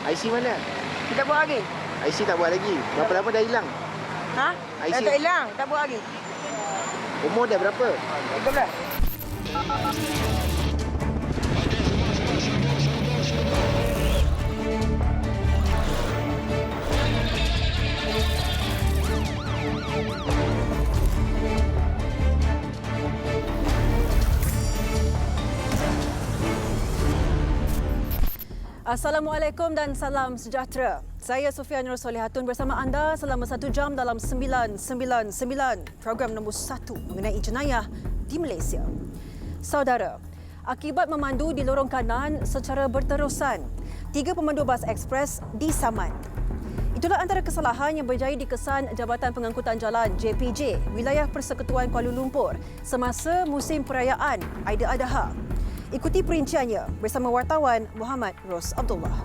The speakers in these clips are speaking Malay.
IC mana? Kita buat lagi. IC tak buat lagi. Berapa lama dah hilang? Ha? IC. Dah tak hilang, tak buat lagi. Umur dah berapa? 13. Assalamualaikum dan salam sejahtera. Saya Sofia Nur Solihatun bersama anda selama 1 jam dalam 999, program nombor 1 mengenai jenayah di Malaysia. Saudara, akibat memandu di lorong kanan secara berterusan, 3 pemandu bas ekspres disaman. Itulah antara kesalahan yang berjaya dikesan Jabatan Pengangkutan Jalan JPJ, Wilayah Persekutuan Kuala Lumpur semasa musim perayaan Aidiladha. Ikuti perinciannya bersama wartawan Muhammad Ros Abdullah.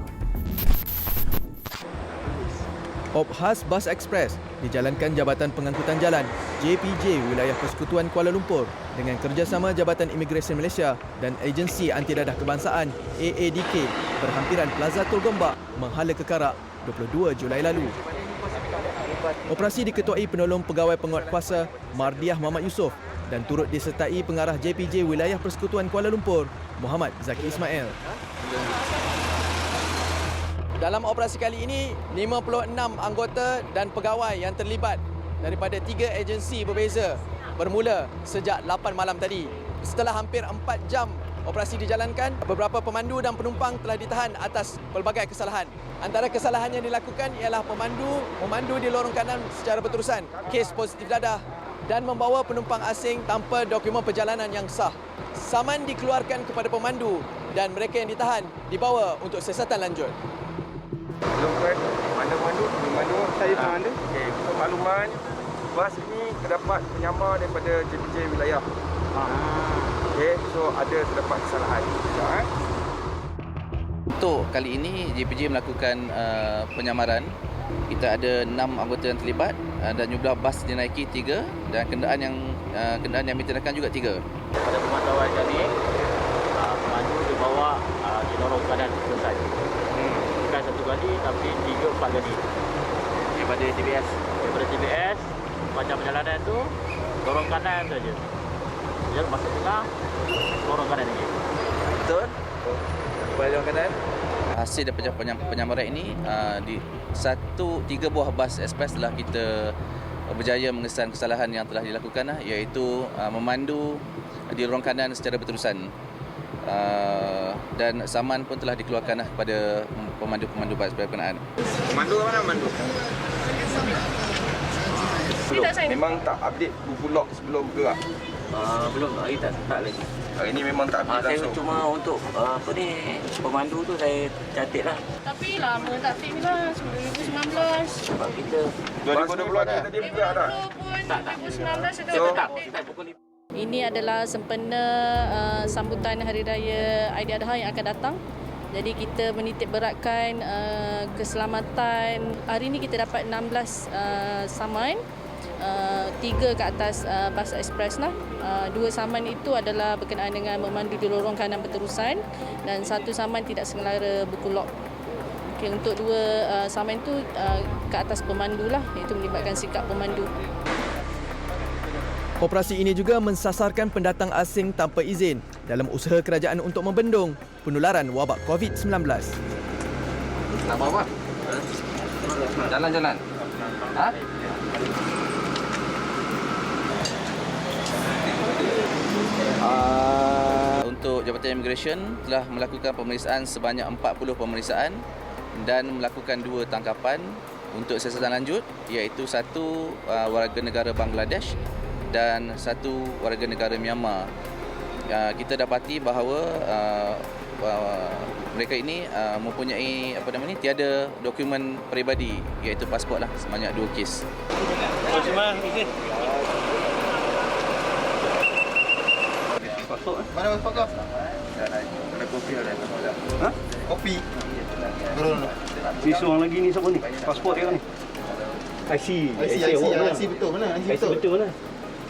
Op khas Bas Ekspres dijalankan Jabatan Pengangkutan Jalan JPJ Wilayah Persekutuan Kuala Lumpur dengan kerjasama Jabatan Imigresen Malaysia dan Agensi Anti Dadah Kebangsaan AADK berhampiran Plaza Tol Gombak, Menghala Kekarak 22 Julai lalu. Operasi diketuai penolong pegawai penguatkuasa Mardiah Muhammad Yusof dan turut disertai pengarah JPJ Wilayah Persekutuan Kuala Lumpur, Muhammad Zaki Ismail. Dalam operasi kali ini, 56 anggota dan pegawai yang terlibat daripada 3 agensi berbeza bermula sejak 8 malam tadi. Setelah hampir 4 jam operasi dijalankan, beberapa pemandu dan penumpang telah ditahan atas pelbagai kesalahan. Antara kesalahan yang dilakukan ialah memandu di lorong kanan secara berterusan, kes positif dadah dan membawa penumpang asing tanpa dokumen perjalanan yang sah. Saman dikeluarkan kepada pemandu dan mereka yang ditahan dibawa untuk siasatan lanjut. Lumpur, pemandu, saya pemandu. Okey, untuk makluman, bas ini terdapat penyamar daripada JPJ wilayah. Okey, so ada terdapat kesalahan. Untuk kali ini JPJ melakukan penyamaran. Kita ada 6 anggota yang terlibat dan jumlah bas dinaiki 3 dan kenderaan yang ditindakkan juga 3. Pada pemantauan kami, pemandu dibawa di lorong kanan selesai. Bukan satu kali tapi 3-4 kali. Daripada TBS, macam perjalanan tu lorong kanan saja. Dia masuk tengah, lorong kanan lagi. Betul? Pada lorong kanan. Hasil daripada penyamaran ini, 3 buah bas ekspres telah kita berjaya mengesan kesalahan yang telah dilakukan, iaitu memandu di lorong kanan secara berterusan. Dan saman pun telah dikeluarkan kepada pemandu-pemandu bas berkenaan. Pemandu mana pemandu? Memang tak update bulog sebelum bergerak. Belum, hari tak lagi. Hari ini memang tak update Saya langsung. cuma untuk pemandu tu saya cantik lah. Tapi lama tak fit ni lah, 2019. Sebab kita 2020 ada tadi bergerak tak? 2019 sudah So, tak pukul 5. Ini adalah sempena sambutan Hari Raya Aidiladha yang akan datang. Jadi kita menitik beratkan keselamatan. Hari ini kita dapat 16 saman. 3 ke atas bas ekspres lah. 2 saman itu adalah berkenaan dengan memandu di lorong kanan berterusan dan 1 saman tidak sengalara berkulok. Okay, untuk 2 saman itu ke atas pemandu lah, iaitu melibatkan sikap pemandu. Operasi ini juga mensasarkan pendatang asing tanpa izin dalam usaha kerajaan untuk membendung penularan wabak COVID-19. Nak bawa? Jalan-jalan. Ha? Untuk Jabatan Imigresen telah melakukan pemeriksaan sebanyak 40 pemeriksaan dan melakukan 2 tangkapan untuk siasatan lanjut, iaitu 1 warga negara Bangladesh dan 1 warga negara Myanmar. Kita dapati bahawa mereka ini mempunyai tiada dokumen peribadi, iaitu pasport lah, sebanyak 2 kes. Mana pasport kau? Ada kopi ada. Ha? Kopi. Turun. Ni seorang lagi ni siapa ni? Pasport dia ni. IC betul mana? IC betul mana?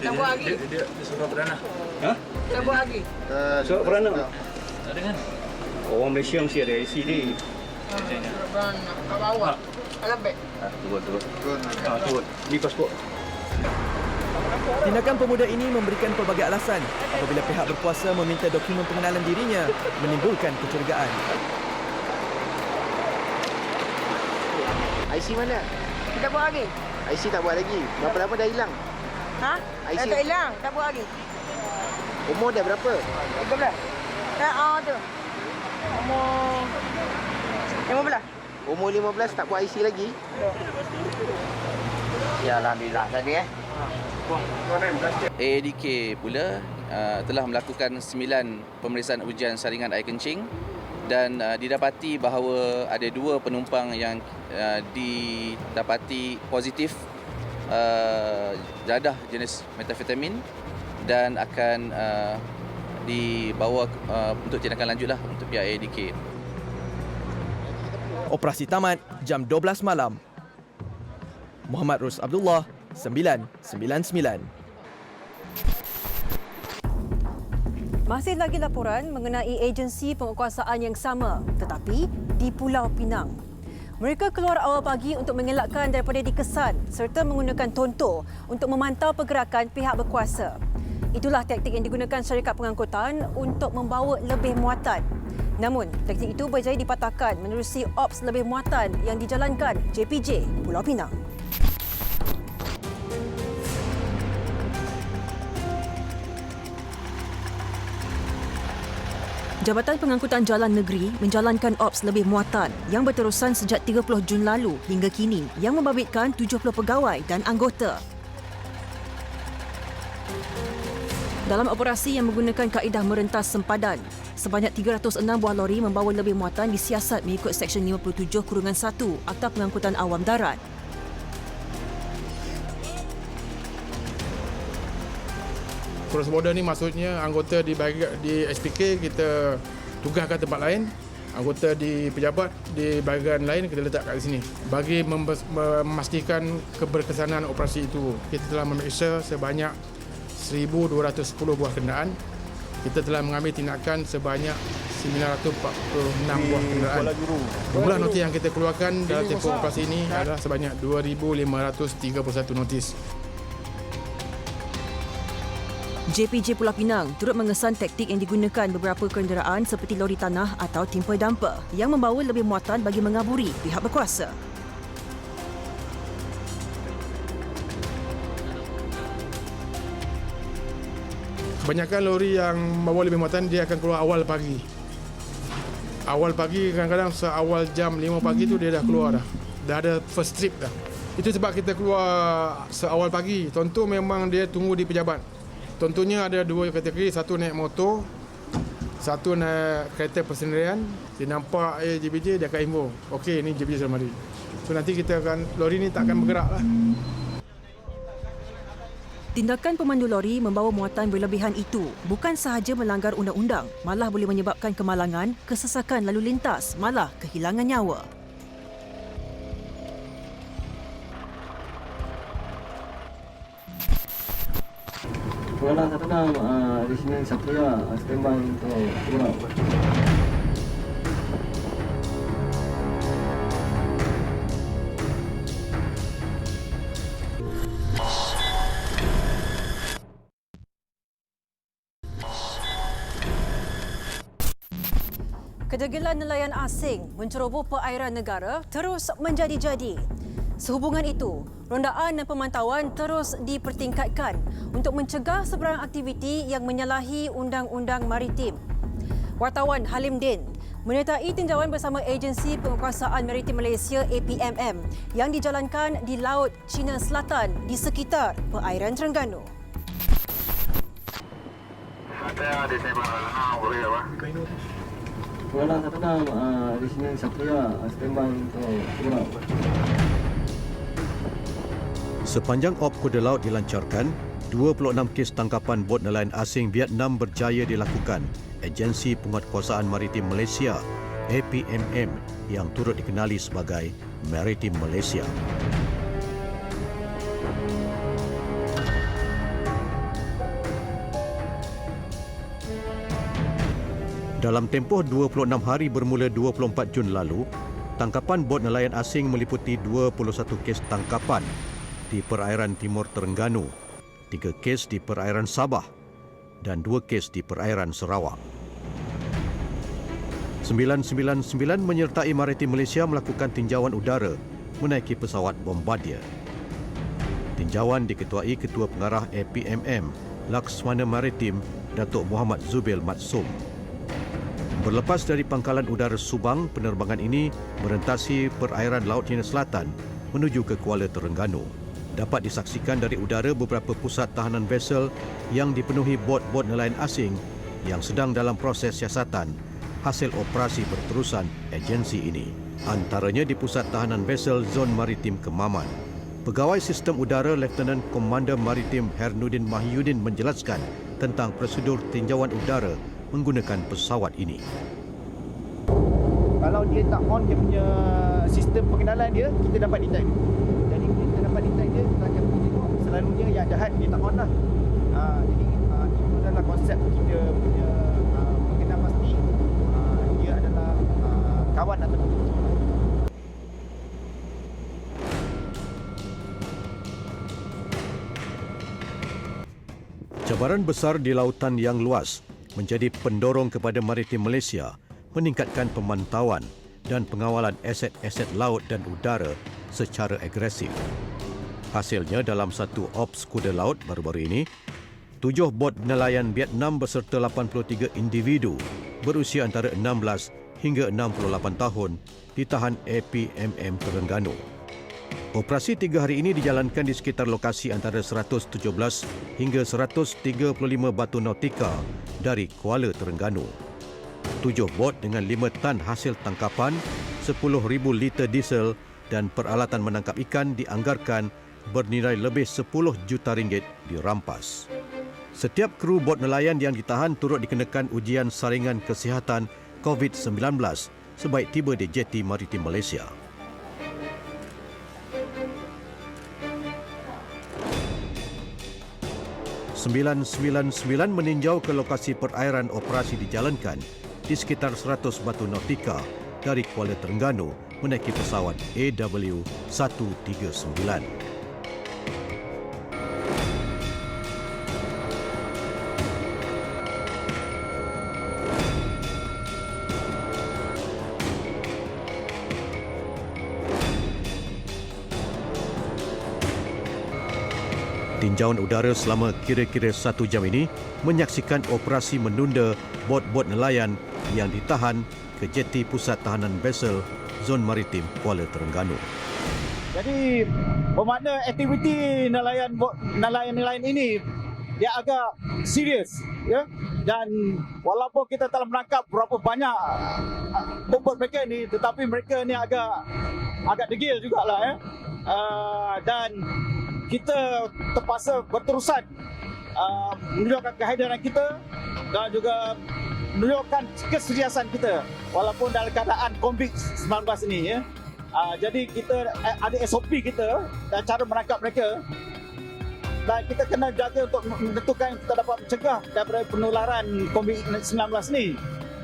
Tak buat lagi. Dia suruh perdana. Ha? Tak buat lagi. Surat peranak. Tak ada kan? Orang Malaysia mesti ada IC dia. Kat bawah. Dalam beg. Turun. Ni pasport. Tindakan pemuda ini memberikan pelbagai alasan apabila pihak berkuasa meminta dokumen pengenalan dirinya menimbulkan kecurigaan. IC mana? Kita buat lagi. IC tak buat lagi. Berapa lama dah hilang? Ha? IC. Tak hilang. Tak buat lagi. Umur dah berapa? 13. Tu. Umur 15. Umur 15 tak buat IC lagi? Ya, alhamdulillah tadi AADK pula telah melakukan 9 pemeriksaan ujian saringan air kencing dan didapati bahawa ada 2 penumpang yang didapati positif dadah jenis metafetamin dan akan dibawa untuk tindakan lanjutlah untuk pihak AADK. Operasi tamat jam 12 malam. Muhammad Rus Abdullah, 999. Masih lagi laporan mengenai agensi penguasaan yang sama tetapi di Pulau Pinang. Mereka keluar awal pagi untuk mengelakkan daripada dikesan serta menggunakan tontor untuk memantau pergerakan pihak berkuasa. Itulah taktik yang digunakan syarikat pengangkutan untuk membawa lebih muatan. Namun, taktik itu berjaya dipatahkan menerusi ops lebih muatan yang dijalankan JPJ Pulau Pinang. Jabatan Pengangkutan Jalan Negeri menjalankan ops lebih muatan yang berterusan sejak 30 Jun lalu hingga kini yang membabitkan 70 pegawai dan anggota. Dalam operasi yang menggunakan kaedah merentas sempadan, sebanyak 306 buah lori membawa lebih muatan disiasat mengikut Seksyen 57-1 Akta Pengangkutan Awam Darat. Cross border ni maksudnya anggota di SPK kita tugaskan tempat lain, anggota di pejabat di bahagian lain kita letak kat sini. Bagi memastikan keberkesanan operasi itu, kita telah memeriksa sebanyak 1,210 buah kenderaan. Kita telah mengambil tindakan sebanyak 946 buah kenderaan. Jumlah notis yang kita keluarkan dalam tempoh operasi ini adalah sebanyak 2,531 notis. JPJ Pulau Pinang turut mengesan taktik yang digunakan beberapa kenderaan seperti lori tanah atau timper dumper yang membawa lebih muatan bagi mengaburi pihak berkuasa. Kebanyakan lori yang membawa lebih muatan dia akan keluar awal pagi. Awal pagi kadang-kadang seawal jam 5 pagi tu dia dah keluar dah. Dah ada first trip dah. Itu sebab kita keluar seawal pagi. Contoh memang dia tunggu di pejabat. Contohnya ada 2 kategori, satu naik motor, satu naik kereta persendirian. Dia nampak JPJ dia akan info. Okey, ni JPJ sudah mari. So nanti kita akan lori ni tak akan bergerak lah. Tindakan pemandu lori membawa muatan berlebihan itu bukan sahaja melanggar undang-undang, malah boleh menyebabkan kemalangan, kesesakan lalu lintas, malah kehilangan nyawa. Pengalang tak tenang di sini Satria standby untuk keluar. Kedegilan nelayan asing menceroboh perairan negara terus menjadi-jadi. Sehubungan itu, rondaan dan pemantauan terus dipertingkatkan untuk mencegah sebarang aktiviti yang menyalahi Undang-Undang Maritim. Wartawan Halim Din menyertai tinjauan bersama Agensi Penguasaan Maritim Malaysia APMM yang dijalankan di Laut Cina Selatan di sekitar perairan Terengganu. Pengalang tak tenang di sini Satria standby untuk keluar. Sepanjang op kuda laut dilancarkan, 26 kes tangkapan bot nelayan asing Vietnam berjaya dilakukan Agensi Penguatkuasaan Maritim Malaysia APMM yang turut dikenali sebagai Maritim Malaysia. Dalam tempoh 26 hari bermula 24 Jun lalu, Tangkapan bot nelayan asing meliputi 21 kes tangkapan di perairan Timur Terengganu, 3 kes di perairan Sabah dan 2 kes di perairan Sarawak. 999 menyertai Maritim Malaysia melakukan tinjauan udara menaiki pesawat Bombardier. Tinjauan diketuai Ketua Pengarah APMM Laksmana Maritim Datuk Muhammad Zubil Matsum. Berlepas dari Pangkalan Udara Subang, penerbangan ini merentasi perairan Laut Cina Selatan menuju ke Kuala Terengganu. Dapat disaksikan dari udara beberapa pusat tahanan vessel yang dipenuhi bot-bot nelayan asing yang sedang dalam proses siasatan hasil operasi berterusan agensi ini. Antaranya di Pusat Tahanan Vessel Zon Maritim Kemaman. Pegawai Sistem Udara Lieutenant Komander Maritim Hernuddin Mahyudin menjelaskan tentang prosedur tinjauan udara menggunakan pesawat ini. Kalau dia tak on dia punya sistem pengenalan dia, kita dapat detect. Jadi kita dapat detect dia, kita akan pergi tengok. Selalunya yang jahat dia tak on lah. Jadi itu adalah konsep kita punya mengenal pasti dia adalah kawan atau musuh. Cabaran besar di lautan yang luas menjadi pendorong kepada Maritim Malaysia meningkatkan pemantauan dan pengawalan aset-aset laut dan udara secara agresif. Hasilnya dalam satu ops kuda laut baru-baru ini, 7 bot nelayan Vietnam beserta 83 individu berusia antara 16 hingga 68 tahun ditahan APMM Terengganu. Operasi 3 hari ini dijalankan di sekitar lokasi antara 117 hingga 135 batu nautika dari Kuala Terengganu. 7 bot dengan 5 tan hasil tangkapan, 10,000 liter diesel dan peralatan menangkap ikan dianggarkan bernilai lebih 10 juta ringgit dirampas. Setiap kru bot nelayan yang ditahan turut dikenakan ujian saringan kesihatan COVID-19 sebaik tiba di Jeti Maritim Malaysia. "999 meninjau ke lokasi perairan operasi dijalankan di sekitar 100 batu nautika dari Kuala Terengganu menaiki pesawat AW139. Tinjauan udara selama kira-kira 1 jam ini menyaksikan operasi menunda bot-bot nelayan yang ditahan ke Jeti Pusat Tahanan Vessel Zon Maritim Kuala Terengganu. Jadi bermakna aktiviti nelayan ini dia agak serius, ya. Dan walaupun kita telah menangkap berapa banyak bot mereka ni, tetapi mereka ni agak degil jugalah, ya. Dan kita terpaksa berterusan menunjukkan kehadiran kita dan juga menunjukkan keseriusan kita walaupun dalam keadaan COVID-19 ini, ya. Jadi kita ada SOP kita dan cara menangkap mereka, dan kita kena jaga untuk menentukan kita dapat mencegah daripada penularan COVID-19 ni.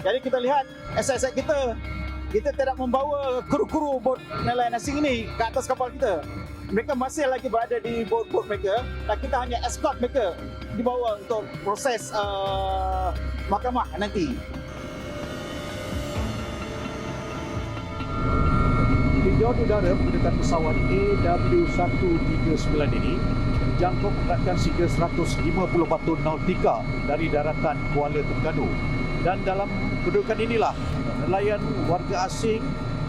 Jadi kita lihat aset-aset kita tidak membawa kru-kru bot nelayan asing ini ke atas kapal kita. Mereka masih lagi berada di bot-bot mereka dan kita hanya escort mereka dibawa untuk proses mahkamah nanti. Tinjauan udara menggunakan pesawat AW139 ini menjangkau pergerakan sehingga 150 batu nautika dari daratan Kuala Terengganu. Dan dalam kedudukan inilah nelayan warga asing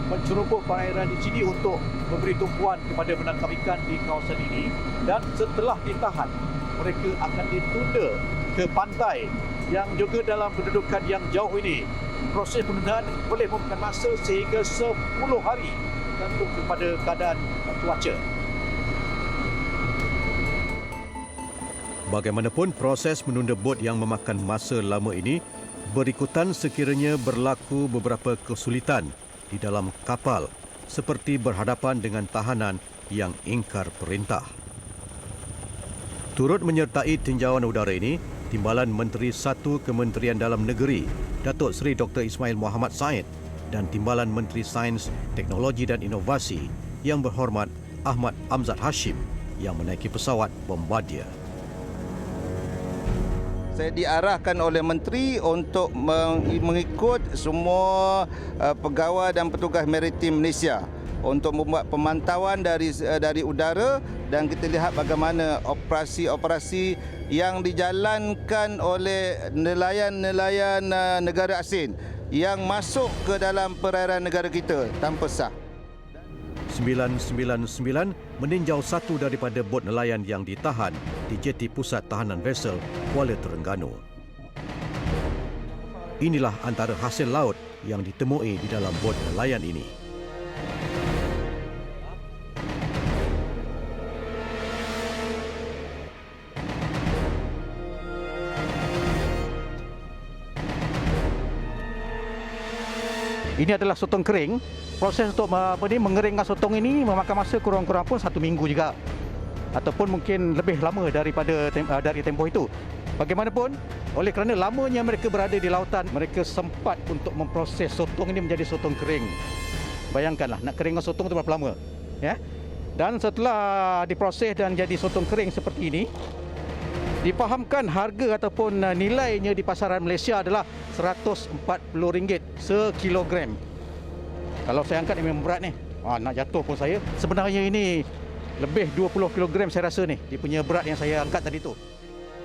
menceroboh perairan di sini untuk memberi tumpuan kepada menangkap ikan di kawasan ini, dan setelah ditahan mereka akan ditunda ke pantai yang juga dalam kedudukan yang jauh ini. Proses penundaan boleh memakan masa sehingga 10 hari tergantung kepada keadaan cuaca. Bagaimanapun, proses menunda bot yang memakan masa lama ini berikutan sekiranya berlaku beberapa kesulitan di dalam kapal, seperti berhadapan dengan tahanan yang ingkar perintah. Turut menyertai tinjauan udara ini, Timbalan Menteri 1 Kementerian Dalam Negeri, Datuk Seri Dr. Ismail Muhammad Said, dan Timbalan Menteri Sains, Teknologi dan Inovasi Yang Berhormat Ahmad Amzad Hashim yang menaiki pesawat Bombardier. Saya diarahkan oleh menteri untuk mengikut semua pegawai dan petugas maritim Malaysia untuk membuat pemantauan dari udara, dan kita lihat bagaimana operasi-operasi yang dijalankan oleh nelayan-nelayan negara asing yang masuk ke dalam perairan negara kita tanpa sah. 999 meninjau satu daripada bot nelayan yang ditahan di jeti Pusat Tahanan Vessel Kuala Terengganu. Inilah antara hasil laut yang ditemui di dalam bot nelayan ini. Ini adalah sotong kering. Proses untuk mengeringkan sotong ini memakan masa kurang-kurang pun 1 minggu juga, ataupun mungkin lebih lama dari tempoh itu. Bagaimanapun, oleh kerana lamanya mereka berada di lautan, mereka sempat untuk memproses sotong ini menjadi sotong kering. Bayangkanlah, nak keringkan sotong itu berapa lama, ya? Dan setelah diproses dan jadi sotong kering seperti ini, difahamkan harga ataupun nilainya di pasaran Malaysia adalah RM140 sekilogram. Kalau saya angkat ini memang berat ni. Nak jatuh pun saya. Sebenarnya ini lebih 20 kilogram saya rasa ni, dia punya berat yang saya angkat tadi tu.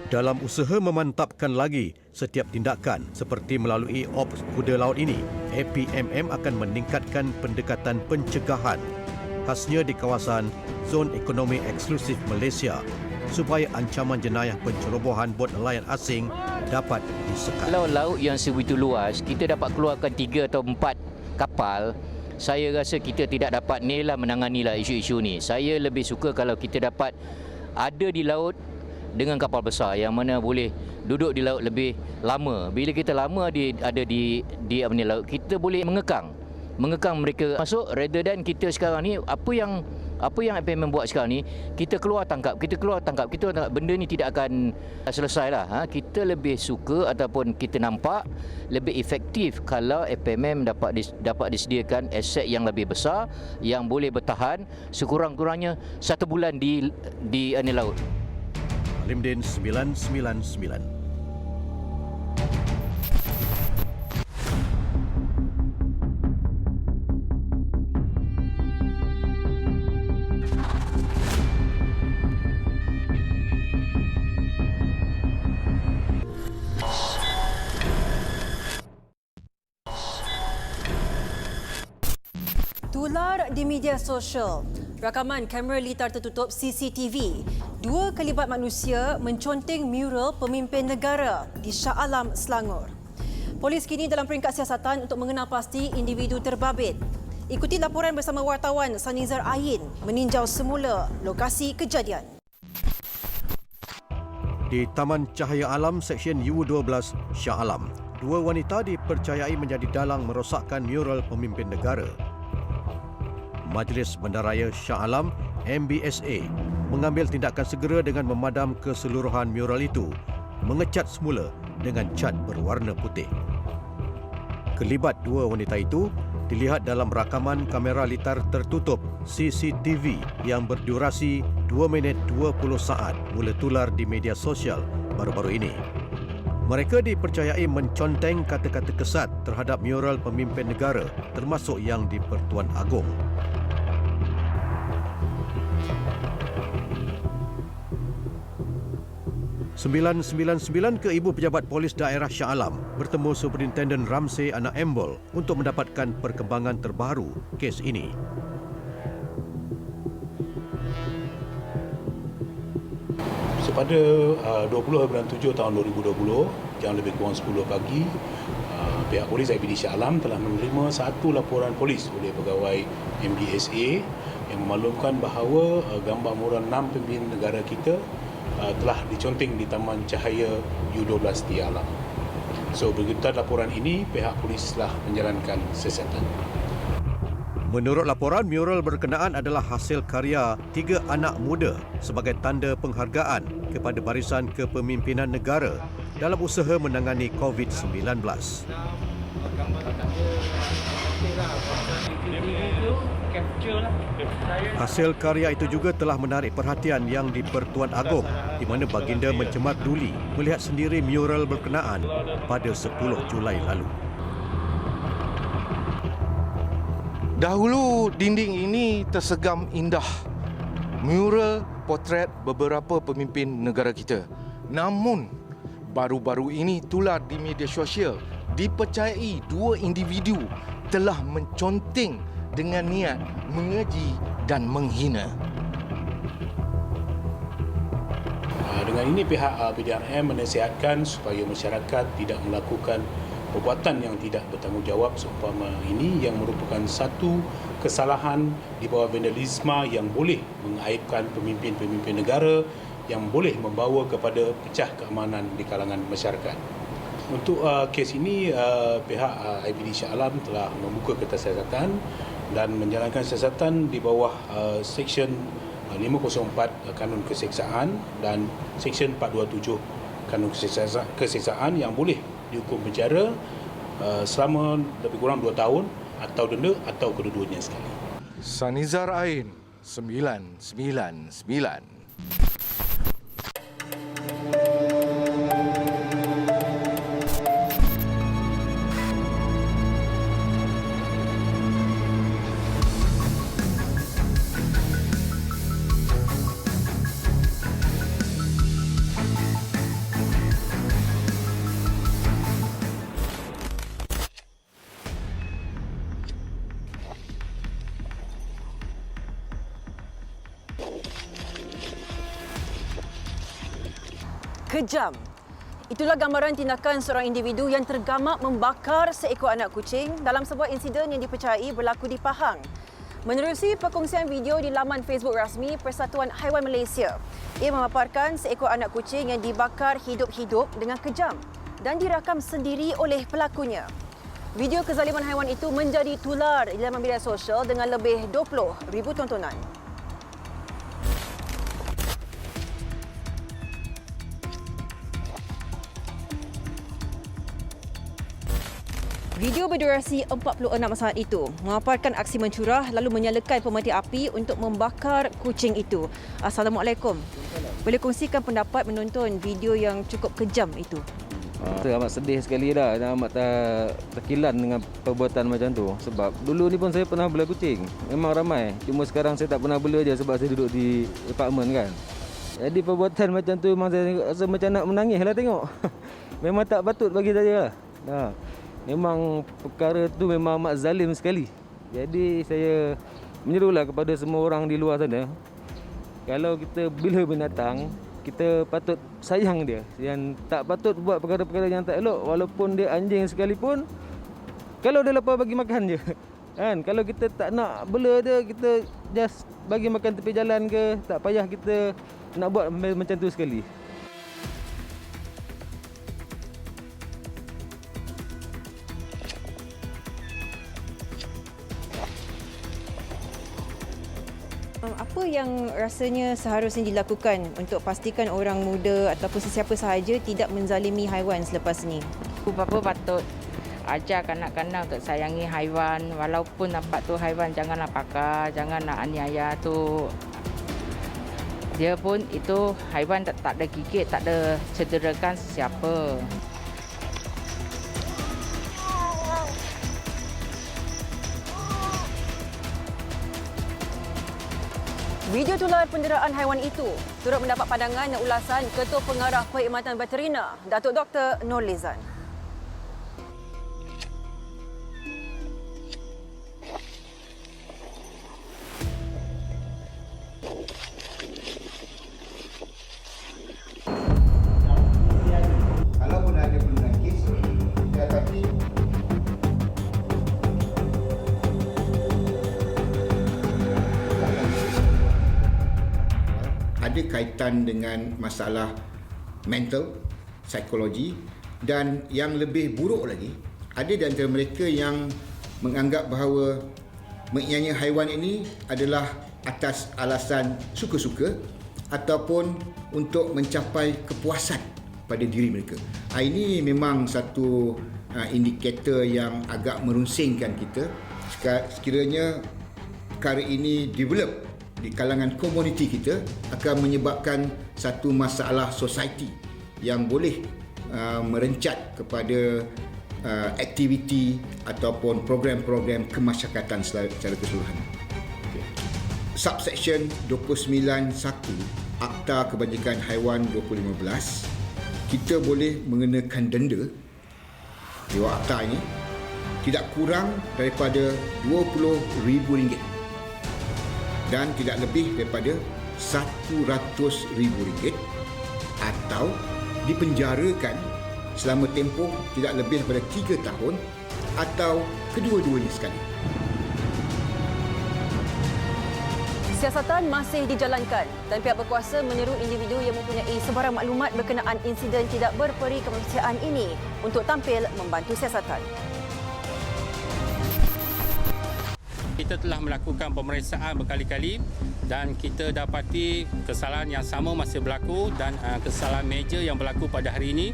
Dalam usaha memantapkan lagi setiap tindakan seperti melalui Ops Kuda Laut ini, APMM akan meningkatkan pendekatan pencegahan khasnya di kawasan Zon Ekonomi Eksklusif Malaysia supaya ancaman jenayah pencerobohan bot nelayan asing dapat disekat. Kalau laut yang sebegitu luas, kita dapat keluarkan 3 atau 4 kapal, saya rasa kita tidak dapat menangani isu-isu ni. Saya lebih suka kalau kita dapat ada di laut dengan kapal besar yang mana boleh duduk di laut lebih lama. Bila kita lama ada di laut, kita boleh mengekang mereka masuk, rather than kita sekarang ni apa yang APM membuat sekarang ni, kita keluar tangkap, benda ni tidak akan selesai lah. Kita lebih suka ataupun kita nampak lebih efektif kalau APM dapat disediakan aset yang lebih besar yang boleh bertahan sekurang-kurangnya 1 bulan di laut. Alimdin 999. Tular di media sosial, rakaman kamera litar tertutup CCTV. 2 kelibat manusia menconteng mural pemimpin negara di Shah Alam, Selangor. Polis kini dalam peringkat siasatan untuk mengenal pasti individu terbabit. Ikuti laporan bersama wartawan Sanizar Ain meninjau semula lokasi kejadian. Di Taman Cahaya Alam Seksyen U12 Shah Alam, 2 wanita dipercayai menjadi dalang merosakkan mural pemimpin negara. Majlis Bandaraya Shah Alam MBSA mengambil tindakan segera dengan memadam keseluruhan mural itu, mengecat semula dengan cat berwarna putih. Kelibat 2 wanita itu dilihat dalam rakaman kamera litar tertutup CCTV yang berdurasi 2 minit 20 saat mula tular di media sosial baru-baru ini. Mereka dipercayai menconteng kata-kata kesat terhadap mural pemimpin negara termasuk yang di Pertuan Agong. "999 ke Ibu Pejabat Polis Daerah Shah Alam bertemu Superintenden Ramsey Anak Embol untuk mendapatkan perkembangan terbaru kes ini. Pada 20 bulan 7 tahun 2020, jam lebih kurang 10 pagi, pihak polis IPD Shah Alam telah menerima satu laporan polis oleh pegawai MBSA yang memaklumkan bahawa gambar mural 6 pemimpin negara kita telah diconteng di Taman Cahaya U12 di Alam. So, berikutan laporan ini, pihak polis telah menjalankan siasatan. Menurut laporan, mural berkenaan adalah hasil karya 3 anak muda sebagai tanda penghargaan kepada barisan kepemimpinan negara dalam usaha menangani COVID-19. Hasil karya itu juga telah menarik perhatian Yang di-Pertuan Agong di mana baginda mencemat duli melihat sendiri mural berkenaan pada 10 Julai lalu. Dahulu dinding ini tersegam indah. Mural potret beberapa pemimpin negara kita. Namun baru-baru ini tular di media sosial dipercayai dua individu telah menconteng dengan niat mengeji dan menghina. Dengan ini pihak PDRM menasihatkan supaya masyarakat tidak melakukan perbuatan yang tidak bertanggungjawab seumpama ini yang merupakan satu kesalahan di bawah vandalisme yang boleh mengaibkan pemimpin-pemimpin negara yang boleh membawa kepada pecah keamanan di kalangan masyarakat. Untuk kes ini, pihak IPD Shah Alam telah membuka kertas siasatan dan menjalankan siasatan di bawah Seksyen 504 Kanun Keseksaan dan Seksyen 427 Kanun Keseksaan yang boleh dihukum penjara selama lebih kurang 2 tahun atau denda atau kedua-duanya sekali. Sanizar Ain 999. Kejam. Itulah gambaran tindakan seorang individu yang tergamak membakar seekor anak kucing dalam sebuah insiden yang dipercayai berlaku di Pahang. Menerusi perkongsian video di laman Facebook rasmi Persatuan Haiwan Malaysia, ia memaparkan seekor anak kucing yang dibakar hidup-hidup dengan kejam dan dirakam sendiri oleh pelakunya. Video kezaliman haiwan itu menjadi tular di laman media sosial dengan lebih 20,000 tontonan. Video berdurasi 46 saat itu memaparkan aksi mencurah lalu menyalakan pemati api untuk membakar kucing itu. Assalamualaikum. Boleh kongsikan pendapat menonton video yang cukup kejam itu? Saya amat sedih sekali dah dan amat terkilan dengan perbuatan macam tu. Sebab dulu ni pun saya pernah bela kucing. Memang ramai. Cuma sekarang saya tak pernah bela je sebab saya duduk di apartmen kan. Jadi perbuatan macam tu memang saya rasa macam nak menangis lah tengok. Memang tak patut bagi saya lah. Memang perkara tu memang amat zalim sekali. Jadi saya menyerulah kepada semua orang di luar sana. Kalau kita bela binatang, kita patut sayang dia. Yang tak patut buat perkara-perkara yang tak elok. Walaupun dia anjing sekalipun, kalau dia lapar bagi makan je. Kan? Kalau kita tak nak bela dia, kita just bagi makan tepi jalan ke, tak payah kita nak buat macam tu sekali. Apa yang rasanya seharusnya dilakukan untuk pastikan orang muda ataupun sesiapa sahaja tidak menzalimi haiwan selepas ini? Bapa patut ajar kanak-kanak untuk sayangi haiwan. Walaupun nampak tu haiwan janganlah pakar, janganlah aniaya tu. Dia pun itu haiwan tak ada gigit, tak ada cederakan sesiapa. Video tular penderaan haiwan itu turut mendapat pandangan dan ulasan Ketua Pengarah Perkhidmatan Veterina, Datuk Dr. Nur Lizan. Kalaupun ada penurunan kes, tapi ada kaitan dengan masalah mental, psikologi dan yang lebih buruk lagi, ada di antara mereka yang menganggap bahawa menganiaya haiwan ini adalah atas alasan suka-suka ataupun untuk mencapai kepuasan pada diri mereka. Ini memang satu indikator yang agak merunsingkan kita sekiranya perkara ini develop di kalangan komuniti kita akan menyebabkan satu masalah society yang boleh merencat kepada aktiviti ataupun program-program kemasyarakatan secara keseluruhan. Subsection 29.1 Akta Kebajikan Haiwan 2015, kita boleh mengenakan denda di bawah akta ini tidak kurang daripada RM20,000 dan tidak lebih daripada RM100,000 atau dipenjarakan selama tempoh tidak lebih daripada 3 tahun atau kedua-duanya sekali. Siasatan masih dijalankan dan pihak berkuasa menyeru individu yang mempunyai sebarang maklumat berkenaan insiden tidak berperi kemanusiaan ini untuk tampil membantu siasatan. Kita telah melakukan pemeriksaan berkali-kali dan kita dapati kesalahan yang sama masih berlaku dan kesalahan meja yang berlaku pada hari ini.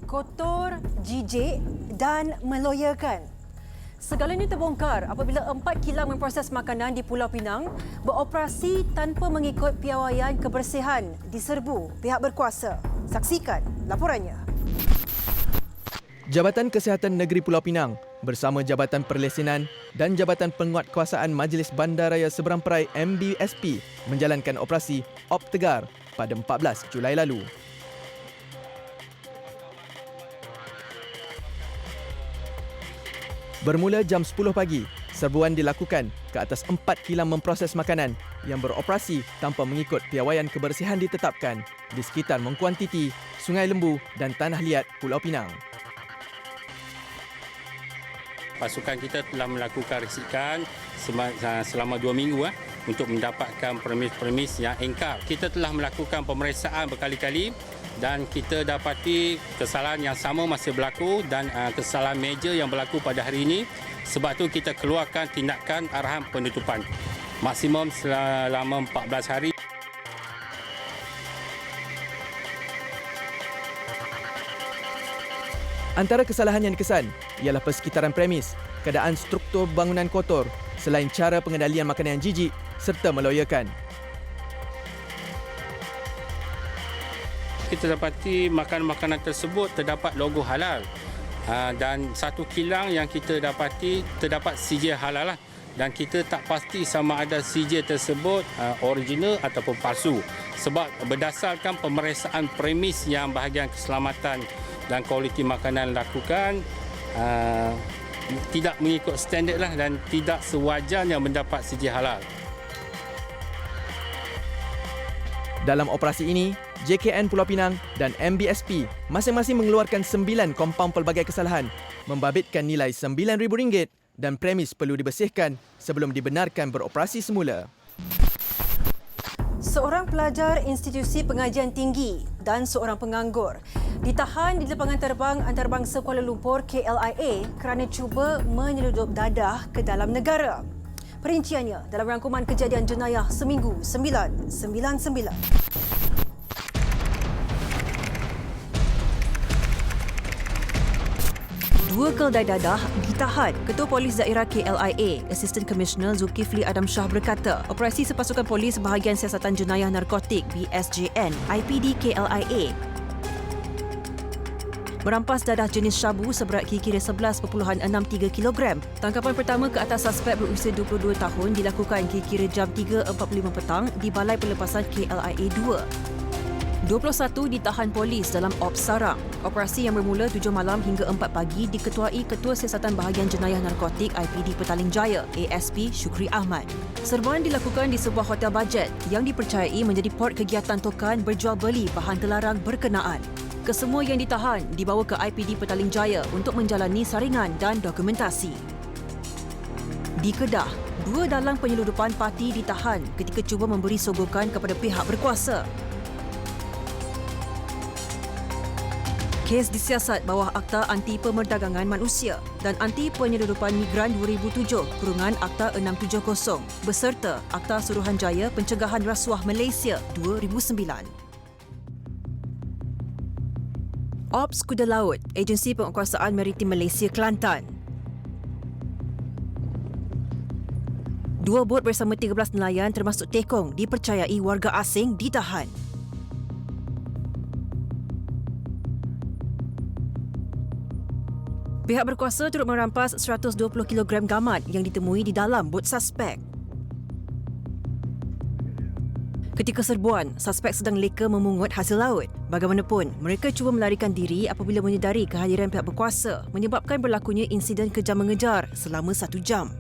Kotor, jijik dan meloyakan. Segalanya terbongkar apabila 4 kilang memproses makanan di Pulau Pinang beroperasi tanpa mengikut piawaian kebersihan diserbu pihak berkuasa. Saksikan laporannya. Jabatan Kesihatan Negeri Pulau Pinang bersama Jabatan Perlesenan dan Jabatan Penguatkuasaan Majlis Bandaraya Seberang Perai MBSP menjalankan operasi Op Tegar pada 14 Julai lalu. Bermula jam 10 pagi, serbuan dilakukan ke atas 4 kilang memproses makanan yang beroperasi tanpa mengikut piawaian kebersihan ditetapkan di sekitar Mengkuan Titi, Sungai Lembu dan Tanah Liat, Pulau Pinang. Pasukan kita telah melakukan risikan selama 2 minggu untuk mendapatkan premis-premis yang engkar. Kita telah melakukan pemeriksaan berkali-kali dan kita dapati kesalahan yang sama masih berlaku dan kesalahan meja yang berlaku pada hari ini. Sebab itu kita keluarkan tindakan arahan penutupan maksimum selama 14 hari. Antara kesalahan yang dikesan ialah persekitaran premis, keadaan struktur bangunan kotor selain cara pengendalian makanan yang jijik serta meloyakan. Kita dapati makanan-makanan tersebut terdapat logo halal dan satu kilang yang kita dapati terdapat sijil halal dan kita tak pasti sama ada sijil tersebut original ataupun palsu sebab berdasarkan pemeriksaan premis yang bahagian keselamatan dan kualiti makanan lakukan tidak mengikut standard dan tidak sewajarnya mendapat sijil halal. Dalam operasi ini, JKN Pulau Pinang dan MBSP masing-masing mengeluarkan 9 kompaun pelbagai kesalahan, membabitkan nilai RM9,000 dan premis perlu dibersihkan sebelum dibenarkan beroperasi semula. Seorang pelajar institusi pengajian tinggi dan seorang penganggur ditahan di lapangan terbang antarabangsa Kuala Lumpur KLIA kerana cuba menyeludup dadah ke dalam negara. Perinciannya dalam rangkuman kejadian jenayah Seminggu 999. Dua keldai dadah ditahan. Ketua Polis Daerah KLIA, Assistant Commissioner Zulkifli Adam Shah berkata, operasi sepasukan polis bahagian siasatan jenayah narkotik BSJN IPD KLIA merampas dadah jenis syabu seberat kira-kira 11.63 kg. Tangkapan pertama ke atas suspek berusia 22 tahun dilakukan kira-kira jam 3.45 petang di Balai Pelepasan KLIA 2. 21 ditahan polis dalam Ops Sarang. Operasi yang bermula 7 malam hingga 4 pagi diketuai Ketua Siasatan Bahagian Jenayah Narkotik IPD Petaling Jaya, ASP Syukri Ahmad. Serbuan dilakukan di sebuah hotel bajet yang dipercayai menjadi port kegiatan tokan berjual beli bahan terlarang berkenaan. Kesemua yang ditahan dibawa ke IPD Petaling Jaya untuk menjalani saringan dan dokumentasi. Di Kedah, 2 dalang penyeludupan parti ditahan ketika cuba memberi sogokan kepada pihak berkuasa. Kes disiasat bawah Akta Anti Pemerdagangan Manusia dan Anti Penyeludupan Migran 2007 kurungan Akta 670 beserta Akta Suruhanjaya Pencegahan Rasuah Malaysia 2009. Ops Kuda Laut, Agensi Penguatkuasaan Maritim Malaysia Kelantan. 2 bot bersama 13 nelayan termasuk tekong dipercayai warga asing ditahan. Pihak berkuasa turut merampas 120 kg gamat yang ditemui di dalam bot suspek. Ketika serbuan, suspek sedang leka memungut hasil laut. Bagaimanapun, mereka cuba melarikan diri apabila menyedari kehadiran pihak berkuasa menyebabkan berlakunya insiden kejar mengejar selama 1 jam.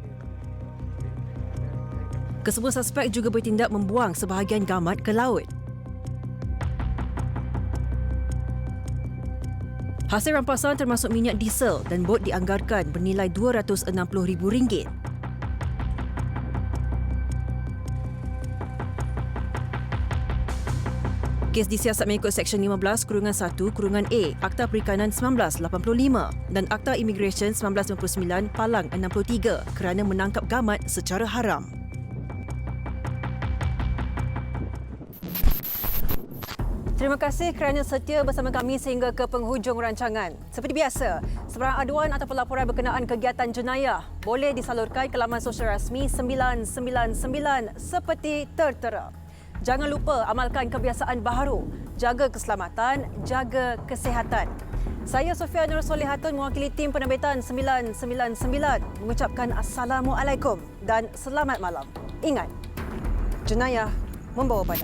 Kesemua suspek juga bertindak membuang sebahagian gamat ke laut. Hasil rampasan termasuk minyak diesel dan bot dianggarkan bernilai RM260,000. Kes disiasat mengikut Seksyen 15/1/A Akta Perikanan 1985 dan Akta Imigresen 1999 Palang 63 kerana menangkap gamat secara haram. Terima kasih kerana setia bersama kami sehingga ke penghujung rancangan. Seperti biasa, sebarang aduan atau laporan berkenaan kegiatan jenayah boleh disalurkan ke laman sosial rasmi 999 seperti tertera. Jangan lupa amalkan kebiasaan baharu, jaga keselamatan, jaga kesihatan. Saya Sofia Nur Solihatun mewakili tim penerbitan 999 mengucapkan Assalamualaikum dan selamat malam. Ingat, jenayah membawa pada